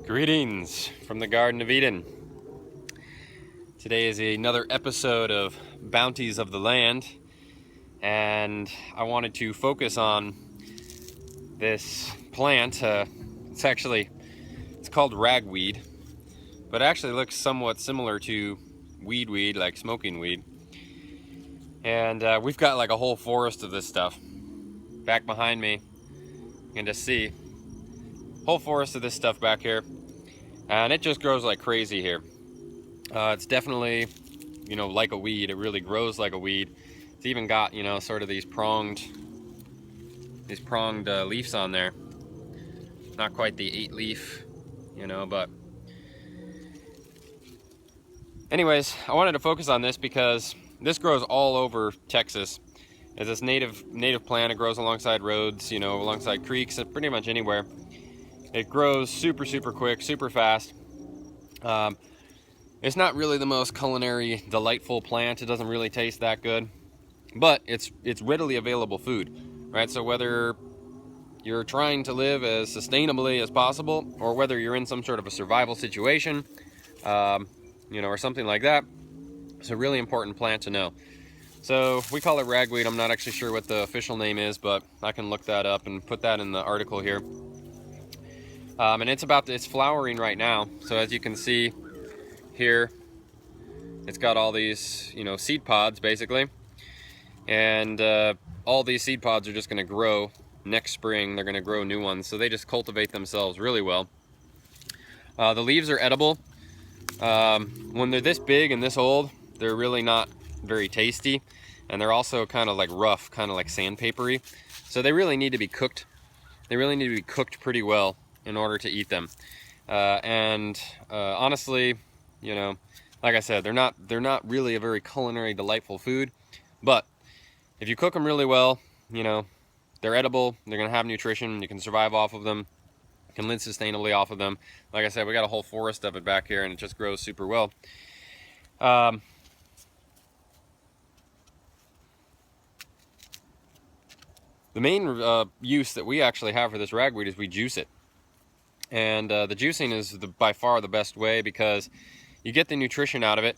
Greetings from the Garden of Eden. Today is another episode of Bounties of the Land, and I wanted to focus on this plant. It's called ragweed, but it actually looks somewhat similar to weed, like smoking weed. And we've got like a whole forest of this stuff. Back behind me, you can just see whole forest of this stuff back here. And it just grows like crazy here. It's definitely, like a weed. It really grows like a weed. It's even got, sort of these pronged leaves on there. Not quite the 8-leaf, but anyways, I wanted to focus on this because this grows all over Texas. It's this native plant. It grows alongside roads, alongside creeks, pretty much anywhere. It grows super quick, super fast. It's not really the most culinary delightful plant. It doesn't really taste that good, but it's readily available food, right? So whether you're trying to live as sustainably as possible, or whether you're in some sort of a survival situation, or something like that, it's a really important plant to know. So we call it ragweed. I'm not actually sure what the official name is, but I can look that up and put that in the article here. And it's flowering right now. So as you can see here, it's got all these, seed pods basically. And all these seed pods are just going to grow next spring. They're going to grow new ones. So they just cultivate themselves really well. The leaves are edible. When they're this big and this old, they're really not very tasty. And they're also kind of like rough, kind of like sandpapery. So they really need to be cooked. They really need to be cooked pretty well in order to eat them. Honestly, like I said, they're not really a very culinary delightful food, but if you cook them really well, they're edible. They're gonna have nutrition. You can survive off of them. You can live sustainably off of them. Like I said, we got a whole forest of it back here, and it just grows super well. The main use that we actually have for this ragweed is we juice it. And the juicing is by far the best way, because you get the nutrition out of it,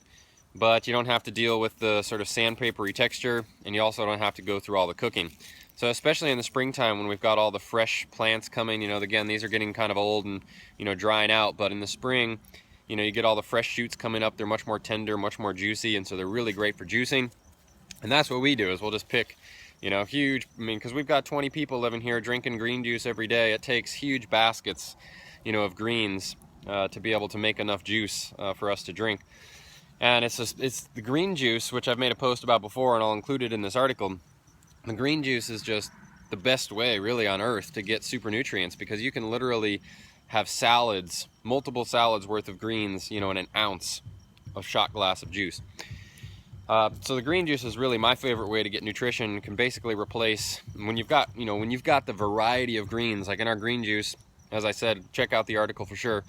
but you don't have to deal with the sort of sandpapery texture, and you also don't have to go through all the cooking. So especially in the springtime when we've got all the fresh plants coming, again, these are getting kind of old and, drying out, but in the spring, you get all the fresh shoots coming up. They're much more tender, much more juicy, and so they're really great for juicing. And that's what we do, is we'll just pick, because we've got 20 people living here drinking green juice every day. It takes huge baskets, of greens to be able to make enough juice for us to drink. And it's the green juice, which I've made a post about before, and I'll include it in this article. The green juice is just the best way, really, on earth to get super nutrients, because you can literally have salads, multiple salads worth of greens, in an ounce of shot glass of juice. So the green juice is really my favorite way to get nutrition. It can basically replace, when you've got the variety of greens, like in our green juice, as I said, check out the article for sure.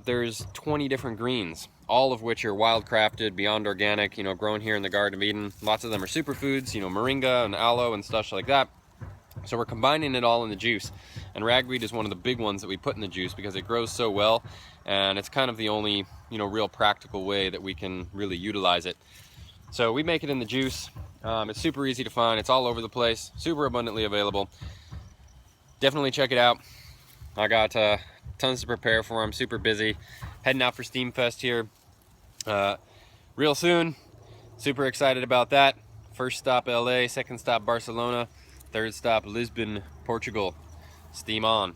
There's 20 different greens, all of which are wild crafted, beyond organic, grown here in the Garden of Eden. Lots of them are superfoods, moringa and aloe and stuff like that. So we're combining it all in the juice. And ragweed is one of the big ones that we put in the juice because it grows so well, and it's kind of the only, real practical way that we can really utilize it. So we make it in the juice. It's super easy to find. It's all over the place, super abundantly available. Definitely check it out. I got tons to prepare for. I'm super busy. Heading out for Steamfest here real soon. Super excited about that. First stop LA, second stop Barcelona, third stop Lisbon, Portugal. Steam on.